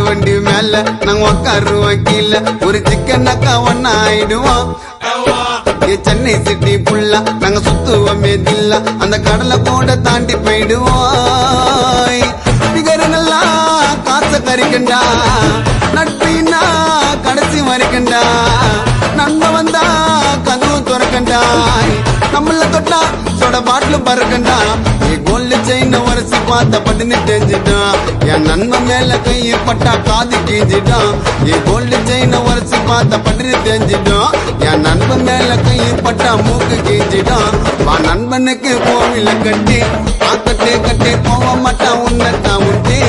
வண்டி மேல நாங்க உக்காருவோம் கீழே ஒரு சிக்கனாக்கா ஒன்னா ஆயிடுவோம் சென்னை சிட்டி புல்லா நாங்க சுத்துவோமே தில்லா அந்த கடலை கூட தாண்டி போயிடுவோம் பிகருங்களா காசை கறிக்கண்டா நட்பின்னா கடைசி வரைக்கண்டா நன்ம வந்தா கதவு துறக்கண்டா நம்மள தொட்டா சொட பாட்டில் பறக்கண்டா கோல்டு செயின் உரசி பார்த்த பட்டுன்னு தெரிஞ்சிட்டான் என் நன்மை மேல கையை பட்டா காது கீஞ்சிட்டான் கோல்டு செயின் உரசி பார்த்த பட்டுன்னு தெரிஞ்சிட்டான் என் நண்பன் மேல கையை பட்டா மூக்கு கீஞ்சிட்டான் வா நண்பனுக்கு கோவில கட்டி பாக்கட்டே கட்டி போக மாட்டான் உன்னை தான் உண்டே